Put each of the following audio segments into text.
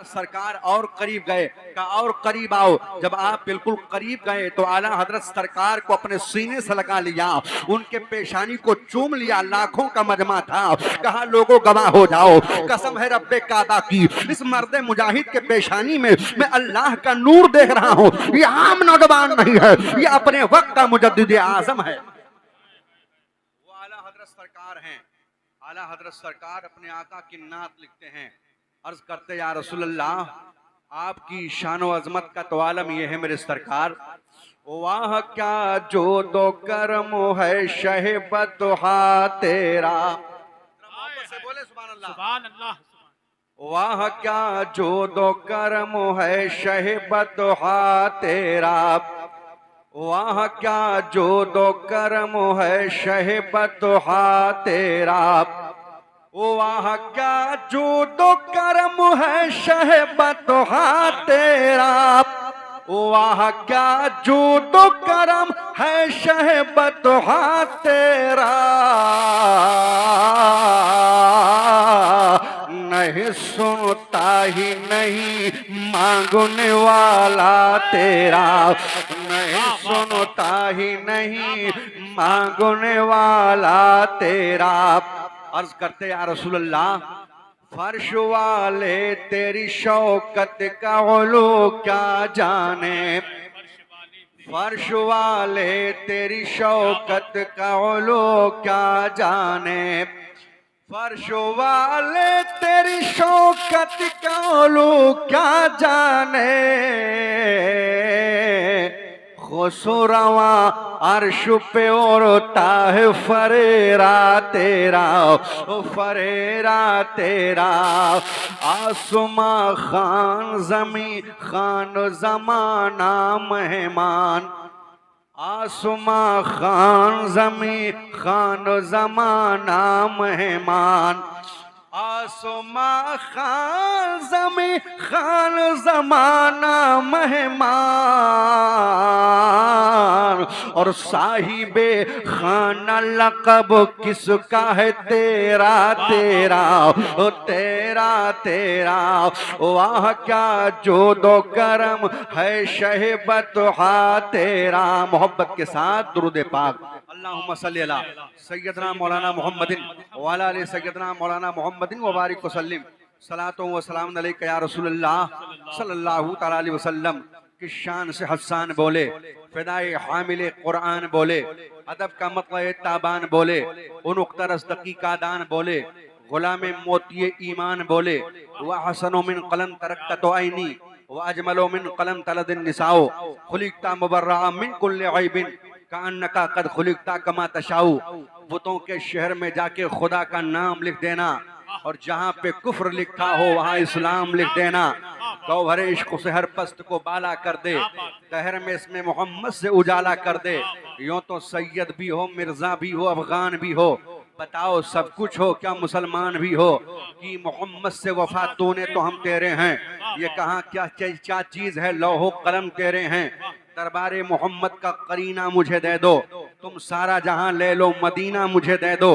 सरकार और करीब गए, कहा और करीब आओ। जब आप बिल्कुल करीब गए तो आला हजरत सरकार को अपने सीने से लगा लिया, उनके पेशानी को चूम लिया। लाखों का मजमा था। कहा लोगों गवाह हो जाओ, कसम है रब्बे काबा की, इस मर्द मुजाहिद के पेशानी में मैं अल्लाह का नूर देख रहा हूँ। ये आम नौजवान नहीं है, ये अपने वक्त का मुजद्दिद आजम है। वो आला हजरत सरकार हैं। आला हजरत सरकार अपने आका की नात लिखते हैं। अर्ज करते या रसूलल्लाह, आपकी शान व अजमत का तो आलम यह है मेरे सरकार, वाह क्या जो दो करम है शहबतहा तेरा। से बोले सुभान अल्लाह, सुभान अल्लाह। वाह क्या जो दो करम है शहबतहा तेरा, वाह क्या जो दो करम है शहबतहा तेरा, वाह क्या जो दो करम है शहबतहा तेरा, वाह क्या जो दो करम है शहबतहा तेरा, नहीं सुनता ही नहीं मांगने वाला तेरा, नहीं सुनता ही नहीं मांगने वाला तेरा। अर्ज करते या रसूलल्लाह, फर्श वाले तेरी शौकत का उलू क्या जाने, फर्श वाले तेरी शौकत का उलू क्या जाने, फर्श वाले तेरी शौकत का उलू क्या जाने, खुशरवा अर्श पे उड़ता है फरेरा तेरा, फरेरा तेरा, आसमां खान जमी खान जमाना मेहमान, आसमां खान जमी खान जमाना मेहमान, आसमां खान जमी खान जमाना मेहमान, और साहिबे खाना लक़ब किसका है तेरा तेरा, ओ तेरा तेरा, वाह क्या जो दो करम है शहबतहा तेरा। मोहब्बत के साथ दुरूद पाक, अल्लाहुम्मा सल्ली अला सय्यदना मौलाना मोहम्मदिन व अला आलि सय्यदना मौलाना मोहम्मदिन व बारिक वसल्लिम, सलातो व सलाम अलैका या रसूलल्लाह सल्लल्लाहु तआला अलैहि वसल्लम। की शान से हसान बोले, फिदाए हामिले कुरान बोले, अदब का मतलब ताबान बोले, उनुक्तरस दकीका दान बोले, गुलाम मोतिये ईमान बोले, व हसनो मिन कलम तरक्का तो आईनी, व अजमलो मिन कलम तलदिन निसाओ, खुलिकता मुबर्रा मिन कुल्li ऐबिन कान्नका कद खुलिकता कमा तशाऊ। बुतों के शहर में जाके खुदा का नाम लिख देना, और जहाँ पे कुफ्र लिखा हो वहाँ इस्लाम लिख देना। गौहर इश्क से हर पस्त को बाला कर दे, तहर में इसमें मोहम्मद से उजाला कर दे। यूं तो सैयद भी हो, मिर्जा भी हो, अफगान भी हो, बताओ सब कुछ हो क्या मुसलमान भी हो, कि मोहम्मद से वफा तूने तो हम तेरे हैं। ये कहाँ क्या चीज है, लौहो कलम तेरे हैं। दरबारे मोहम्मद का करीना मुझे दे दो, तुम सारा जहां ले लो मदीना मुझे दे दो,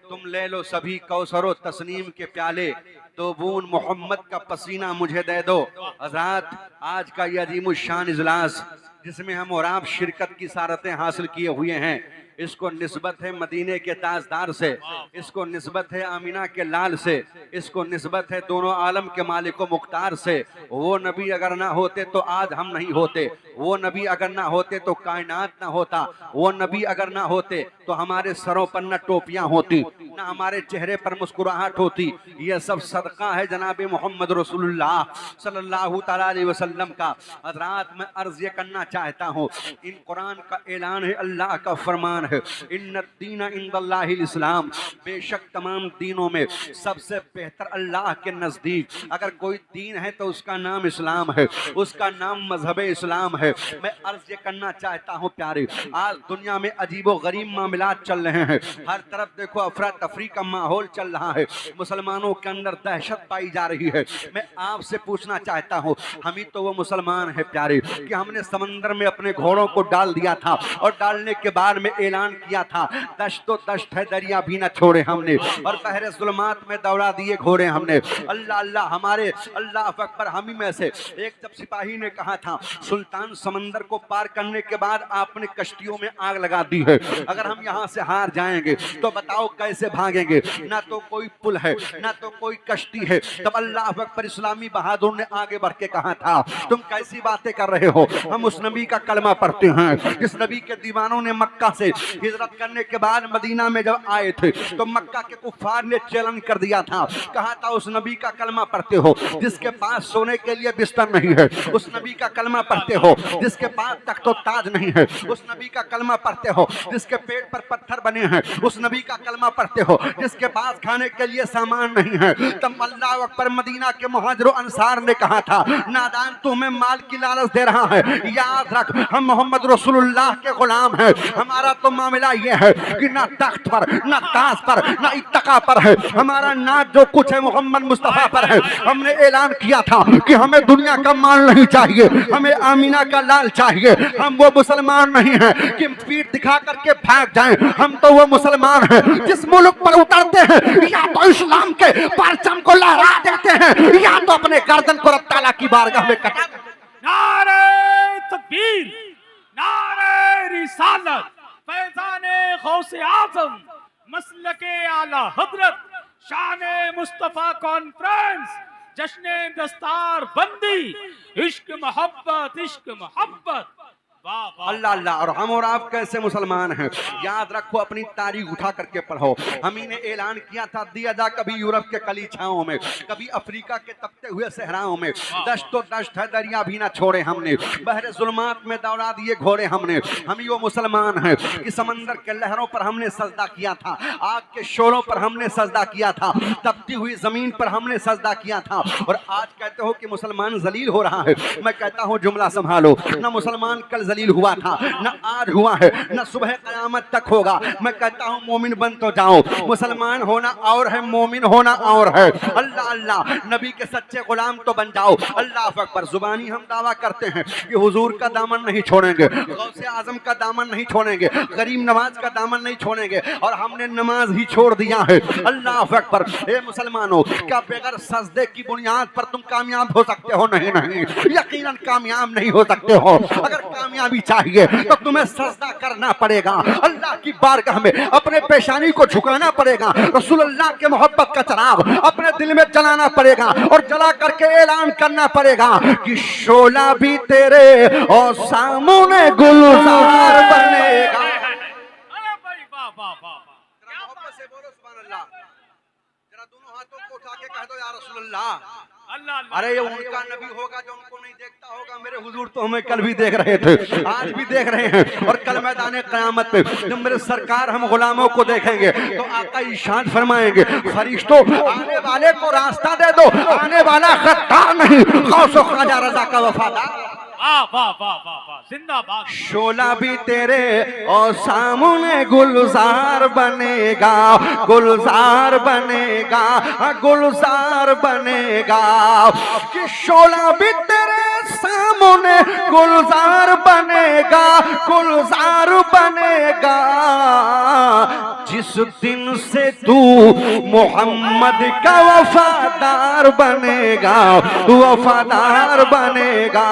तुम ले लो सभी कौसरो तस्नीम के प्याले, तो बून मोहम्मद का पसीना मुझे दे दो। हज़रात, आज का ये अजीम शान इजलास जिसमें हम और आप शिरकत की सारतें हासिल किए हुए हैं, इसको निस्बत है मदीने के ताजदार से, इसको निस्बत है आमिना के लाल से, इसको निस्बत है दोनों आलम के मालिक व मुख्तार से। वो नबी अगर ना होते तो आज हम नहीं होते, वो नबी अगर ना होते तो कायनात ना होता, वो नबी अगर ना होते तो हमारे सरों पर न टोपियां होती, ना हमारे चेहरे पर मुस्कुराहट होती। ये सब सदका है जनाब मोहम्मद रसूलुल्लाह सल्लल्लाहु तआला अलैहि वसल्लम का। हज़रात, मैं अर्ज ये करना चाहता हूँ, इन कुरान का ऐलान है, अल्लाह का फरमान है, इन्ना दीन इंदल्लाहिल इस्लाम, बेशक तमाम दीनों में सबसे बेहतर अल्लाह के नजदीक अगर कोई दीन है तो उसका नाम इस्लाम है, उसका नाम मजहब इस्लाम है। मैं अर्ज ये करना चाहता हूँ प्यारे, आज दुनिया में अजीबो गरीब मामलात चल रहे हैं, हर तरफ देखो अफरा तफरी का माहौल चल रहा है, मुसलमानों के अंदर दहशत पाई जा रही है। मैं आपसे पूछना चाहता हूँ, हम ही तो वो मुसलमान है प्यारे कि हमने समंदर में अपने घोड़ों को डाल दिया था और डालने के बाद में ऐलान किया था दश्त तो दश्त है दरिया भी न छोड़े हमने, और बहरे जुल्मात में दौड़ा दिए घोड़े हमने। अल्लाह अल्लाह हमारे अल्लाह अकबर हम ही में से एक जब सिपाही ने कहा था सुल्तान समंदर को पार करने के बाद आपने कश्तियों में आग लगा दी है, अगर हम यहाँ से हार जाएंगे तो बताओ कैसे भागेंगे, ना तो कोई पुल है ना तो कोई कश्ती है। तब अल्लाह अकबर इस्लामी बहादुर ने आगे बढ़ के कहा था तुम कैसी बातें कर रहे हो, हम उस नबी का कलमा पढ़ते हैं जिस नबी के दीवानों ने मक्का से हिजरत करने के बाद मदीना में जब आए थे तो मक्का के कुफ्फार ने चैलेंज कर दिया था, कहा था उस नबी का कलमा पढ़ते हो जिसके पास सोने के लिए बिस्तर नहीं है, उस नबी का कलमा पढ़ते हो जिसके पास तख्त और ताज नहीं है, उस नबी का कलमा पढ़ते हो जिसके पेट पर पत्थर बने हैं, उस नबी का कलमा पढ़ते हो जिसके पास खाने के लिए सामान नहीं है। तब अल्लाह अकबर मदीना के मुहाजिर अंसार ने कहा था नादान तुम्हें माल की लालच दे रहा है, याद रख हम मोहम्मद रसूलुल्लाह के गुलाम हैं, हमारा तो मामला यह है कि ना तख्त पर ना ताज पर ना इत्तका पर है, हमारा ना जो कुछ है मोहम्मद मुस्तफा पर है। हमने ऐलान किया था कि हमें दुनिया का माल नहीं चाहिए, हमें आमीना का लाल चाहिए। हम वो मुसलमान नहीं हैं कि पीठ दिखा करके भाग जाएं, हम तो वो मुसलमान हैं जिस मुल्क पर उतरते हैं या तो इस्लाम के परचम को लहरा देते हैं या तो अपने गर्दन को रब ताला की बारगाह में कटा देते हैं। नारे तकबीर, नारे रिसालत, फैज़ाने गौसे आज़म, मसलके आला हजरत, शाने मुस्तफा कॉन्फ्रेंस, जश्ने दस्तार बंदी, इश्क मोहब्बत। अल्लाह अल्लाह। और हम और आप कैसे मुसलमान हैं, याद रखो अपनी तारीख उठा करके पढ़ो। हम ही ने ऐलान किया था दिया जा कभी यूरोप के कलीछाओं में, कभी अफ्रीका के तपते हुए सहराओं में, दश्त तो दश्त है दरिया भी ना छोड़े हमने, बहरे जुल्मात में दौड़ा दिए घोड़े हमने। हम ही वो मुसलमान हैं कि समंदर के लहरों पर हमने सजदा किया था, आग के शोलों पर हमने सजदा किया था, तपती हुई जमीन पर हमने सजदा किया था। और आज कहते हो कि मुसलमान जलील हो रहा है। मैं कहता हूँ जुमला संभालो, ना मुसलमान कल जलील हुआ था, न आज हुआ है, न सुबह कयामत तक होगा। मैं कहता हूँ मोमिन बन तो जाओ, मुसलमान होना और है मोमिन होना और है। अल्लाह अल्लाह, नबी के सच्चे गुलाम तो बन जाओ। अल्लाह अकबर। जुबानी हम दावा करते हैं कि हुजूर का दामन नहीं छोड़ेंगे, गौसे आजम का दामन नहीं छोड़ेंगे, गरीब नवाज का दामन नहीं छोड़ेंगे, और हमने नमाज ही छोड़ दिया है। अल्लाह अकबर। ए मुसलमानों, क्या बगैर सजदे की बुनियाद पर तुम कामयाब हो सकते हो? नहीं नहीं, यकीनन कामयाब नहीं हो सकते हो। अगर कामयाबी चाहिए तो तुम्हें सजदा करना पड़ेगा, अल्लाह की बारगाह में अपने पेशानी को झुकाना पड़ेगा, रसूलुल्लाह के मोहब्बत का चिराग अपने दिल में जलाना पड़ेगा और जला करके ऐलान करना पड़ेगा कि शोला भी तेरे और सामने गुलजार बनेगा। अरे भाई वाह वाह वाह, मोहब्बत से बोलो सुभान अल्लाह। जरा दोनों हाथों को उठा के कह दो या रसूलुल्लाह। अरे ये उनका नबी होगा जो उनको नहीं देखता होगा। मेरे हुजूर तो हमें कल भी देख रहे थे, आज भी देख रहे हैं, और कल मैदान क़यामत पे जब मेरे सरकार हम गुलामों को देखेंगे तो आका इरशाद फरमाएंगे फरिश्तों आने वाले को रास्ता दे दो, आने वाला गद्दार नहीं, गौसो ख्वाजा रज़ा का वफादार। वाह वाह वाह वाह वाह, जिंदाबाद। शोला भी तेरे और सामने गुलजार बनेगा, गुलजार बनेगा, गुलजार बनेगा। कि शोला भी तेरे सामने गुलजार बनेगा, गुलजार बनेगा। जिस दिन से तू मोहम्मद का वफादार बनेगा, वफादार बनेगा।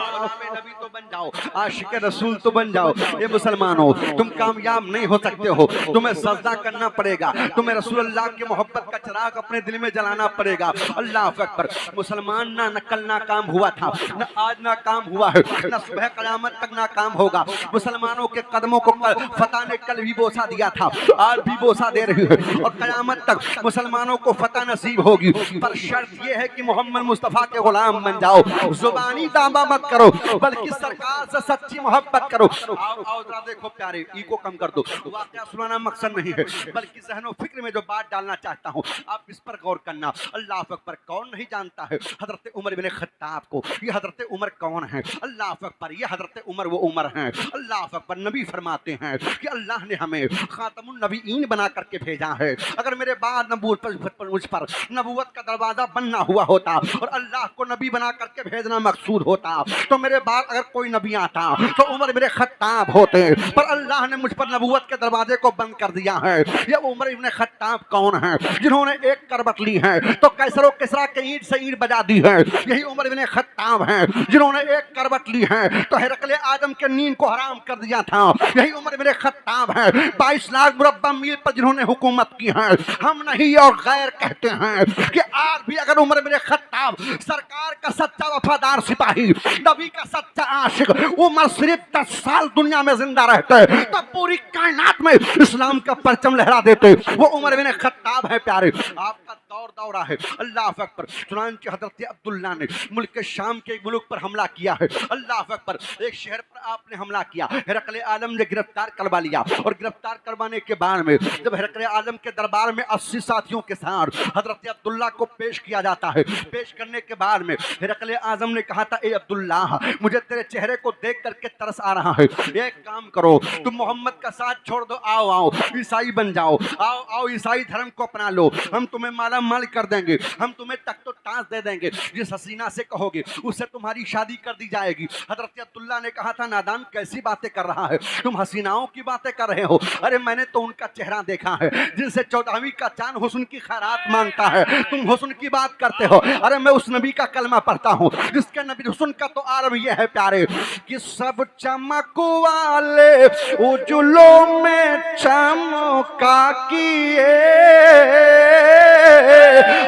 नबी तो बन जाओ, आशिक रसूल तो बन जाओ। ये मुसलमानों, तुम कामयाब नहीं हो सकते हो, तुम्हें सजदा करना पड़ेगा, तुम्हें रसूलुल्लाह की मोहब्बत का चिराग अपने दिल में जलाना पड़ेगा। अल्लाह अकबर। मुसलमान ना कल नाकाम हुआ था, न आज नाकाम हुआ है, न सुबह क़यामत तक नाकाम होगा। मुसलमानों के कदमों को फतह ने कल भी बोसा दिया था, आज भी बोसा दे रही है, और क़यामत तक मुसलमानों को फतह नसीब होगी। पर शर्त यह है कि मोहम्मद मुस्तफ़ा के गुलाम बन जाओ। जुबानी दावा मत करो, बल्कि सरकार खुदा से सच्ची मोहब्बत करो। आओ आओ जरा देखो प्यारे, ईगो कम कर दो। वाकया सुनाना मकसद नहीं है, बल्कि ज़हनो फिक्र में जो बात डालना चाहता हूँ आप इस पर गौर करना। अल्लाह अकबर, कौन नहीं जानता है हजरत उमर बिन खत्ताब को? ये हजरत उमर कौन है? अल्लाह अकबर, ये हजरत उमर वो उमर हैं। अल्लाह अकबर, नबी फरमाते हैं कि अल्लाह ने हमें खातमुन नबीईन बना करके भेजा है। अगर मेरे बाद मुझ पर नबूवत का दरवाजा बनना हुआ होता और अल्लाह को नबी बना करके भेजना मकसूद होता, तो मेरे बाद अगर कोई नबी आता तो उमर बिन खत्ताब होते। पर अल्लाह ने मुझ पर नबूवत के दरवाजे को बंद कर दिया है। ये उमर इब्न खत्ताब कौन है? जिन्होंने एक करवट ली है तो कैसरो किसरा के ईंट से ईंट बजा दी है। यही उमर इब्न खत्ताब हैं जिन्होंने एक करवट ली है तो हिरकले आदम के नींद को हराम कर दिया था। यही उमर इब्न खत्ताब हैं 22 लाख मुरब्बा मील पर जिन्होंने हुकूमत की है। हम नहीं और गैर कहते हैं कि आज भी अगर उमर इब्न खत्ताब सरकार का सच्चा वफादार सिपाही, नबी का सच्चा आशिक उमर सिर्फ 10 साल दुनिया में जिंदा रहते तो पूरी कायनात में इस्लाम का परचम लहरा देते। वो उमर बिन खत्ताब है प्यारे। आपका दौरा है। अल्लाह अकबर, चुनांचे हजरत अब्दुल्ला ने मुल्क शाम के मुल्क पर हमला किया है। अल्लाह अकबर, एक शहर पर आपने हमला किया, हिरकल आलम ने गिरफ्तार करवा लिया और गिरफ्तार करवाने के बाद में जब हिरकल आलम के दरबार में 80 साथियों के साथ हजरत अब्दुल्ला को पेश किया जाता है। पेश करने के बाद में हिरकल आजम ने कहा था, ए अब्दुल्ला, मुझे तेरे चेहरे को देख करके तरस आ रहा है। एक काम करो, तुम मोहम्मद का साथ छोड़ दो, आओ आओ ईसाई बन जाओ, आओ आओ ईसाई धर्म को अपना लो, हम तुम्हें माला माल कर देंगे, हम तुम्हें तख्तो ताज दे देंगे, जिस हसीना से कहोगे उससे तुम्हारी शादी कर दी जाएगी। हजरत अब्दुल्ला ने कहा था, नादान कैसी बातें कर रहा है, तुम हसीनाओं की बातें कर रहे हो। अरे मैंने तो उनका चेहरा देखा है जिनसे 14वीं का चांद हुस्न की खैरात मांगता है, तुम हुस्न की बात करते हो। अरे मैं उस नबी का कलमा पढ़ता हूँ जिसके नबी हुस्न का तो आलम यह है प्यारे कि सब चमक वाले उजलों में चमका किए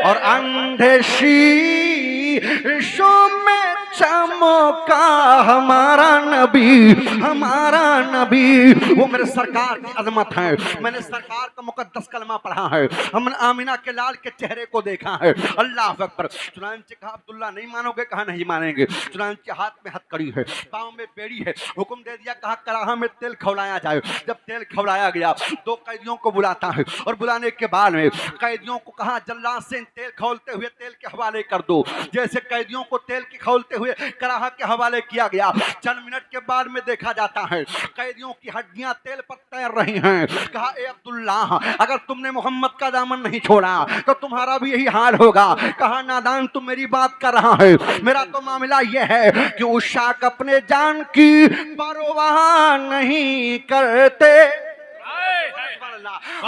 और अंधे शीशों में चमका हमारा नबी, हमारा नबी। वो मेरे सरकार की अजमत है। मैंने सरकार का मुकद्दस कलमा पढ़ा है, हमने आमिना के लाल के चेहरे को देखा है। अल्लाह अकबर। चुनांचे कहा, अब्दुल्ला नहीं मानोगे? कहा नहीं मानेंगे। चुनांचे हाथ में हथकड़ी है, पाँव में बेड़ी है, हुक्म दे दिया, कहा कराहा में तेल खौलाया जाए। जब तेल खौलाया गया 2 कैदियों को बुलाता है और बुलाने के बाद में कैदियों को कहा, जल्लाद से तेल खौलते हुए तेल के हवाले कर दो। जैसे कैदियों को तेल के खौलते हुए कराहा के हवाले किया गया, चंद मिनट के बाद में देखा जाता है कैदियों की हड्डियां तेल पर तैर रही हैं। कहा, ए अब्दुल्ला, अगर तुमने मोहम्मद का दामन नहीं छोड़ा तो तुम्हारा भी यही हाल होगा। कहा, नादान तुम मेरी बात कर रहा है, मेरा तो मामला यह है कि उस शाक अपने जान की परवाह नहीं करते।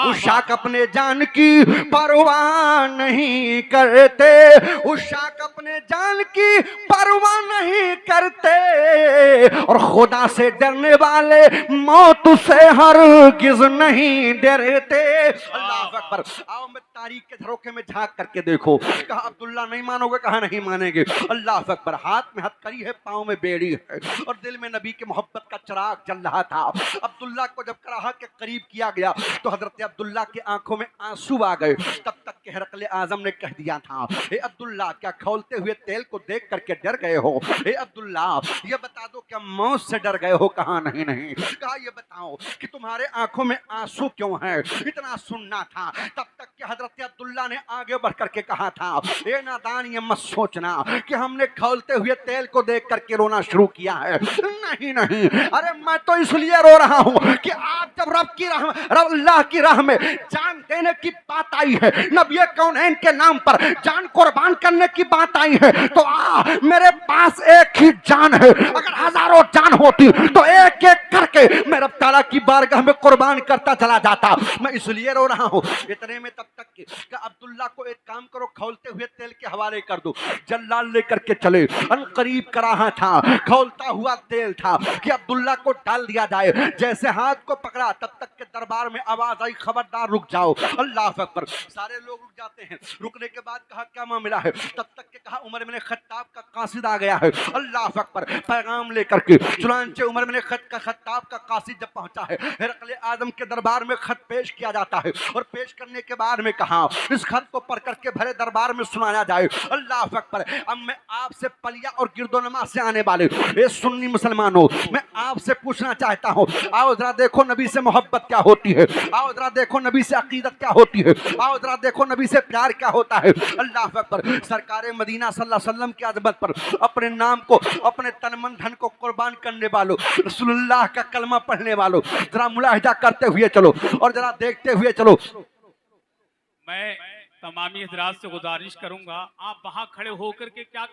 उस शाक अपने जान की परवाह नहीं करते, उस शाक अपने जान की परवाह नहीं करते और खुदा से डरने वाले मौत से हरगिज़ नहीं डरते। अल्लाह अकबर। आओ मैं तारीख के झरोखे में झांक करके देखो। कहा, अब्दुल्ला नहीं मानोगे? कहा नहीं मानेंगे। अल्लाह अकबर। हाथ में हथकड़ी है, पाँव में बेड़ी है और दिल में नबी की मोहब्बत का चिराग जल रहा था। अब्दुल्ला को जब कराहा के करीब किया गया तो हजरत अब्दुल्ला की आंखों में आंसू आ गए। तब तक के हिरकल आजम ने कह दिया था, हे अब्दुल्ला, क्या खौलते हुए तेल को देख करके डर गए हो? हे अब्दुल्ला, ये बता दो, क्या मौत से डर गए हो? कहा नहीं नहीं। कहा, ये बताओ कि तुम्हारे आंखों में आंसू क्यों है? इतना सुनना था। तब तक के हजरत अब्दुल्ला ने आगे बढ़ करके कहा था, ए नादान, ये मत सोचना कि हमने खौलते हुए तेल को देख करके रोना शुरू किया है। नहीं नहीं, अरे मैं तो इसलिए रो रहा हूं कि आज जब रब की राह, अल्लाह की राह में जान देने की बात आई है, नबी कौनैन के नाम पर जान कुर्बान करने की बात आई है, तो मेरे पास एक ही जान है। अगर हजारों जान होती तो एक एक करके मैं रब ताला की बारगाह में कुर्बान करता चला जाता। मैं इसलिए रो रहा हूँ। इतने में तब तक कि अब्दुल्ला को एक काम करो, खौलते हुए तेल के हवाले कर दो। जल्लाद लेकर के चले, अनकरीब कराहा था, खौलता हुआ तेल था कि अब्दुल्ला को डाल दिया जाए। जैसे हाथ को पकड़ा तब तक के दरबार में आवाज आई, खबरदार रुक जाओ। अल्लाह अकबर। सारे लोग रुक जाते हैं। रुकने के बाद कहा, क्या मामला है? तब तक के कहा, उमर बिन खत्ताब का कासिद आ गया है। अल्लाह अकबर। पैगाम लेकर के चुनांचे उमर बिन खत्ताब का कासिद जब पहुंचा है, हिरकल आजम के दरबार में खत पेश किया जाता है और पेश करने के बाद में कहा, सुनाओ, इस खत को पढ़ करके भरे दरबार में सुनाया जाए। अल्लाह अकबर। अब मैं आपसे पलिया और गिरदोनमा से आने वाले ये सुन्नी मुसलमानों, मैं आपसे पूछना चाहता हूँ, आओ जरा देखो नबी से मोहब्बत क्या होती है, आओ जरा देखो नबी से अकीदत क्या होती है, आओ जरा देखो नबी से प्यार क्या होता है। अल्लाह अकबर। सरकार मदीना सल्लल्लाहु अलैहि वसल्लम की अज़मत पर अपने नाम को, अपने तन मन धन को कुर्बान करने वालों, रसूलुल्लाह का कलमा पढ़ने वालों, जरा मुलाहिजा करते हुए चलो और जरा देखते हुए चलो। मैं तमामी हजरात से गुजारिश करूंगा, आप वहां खड़े होकर के क्या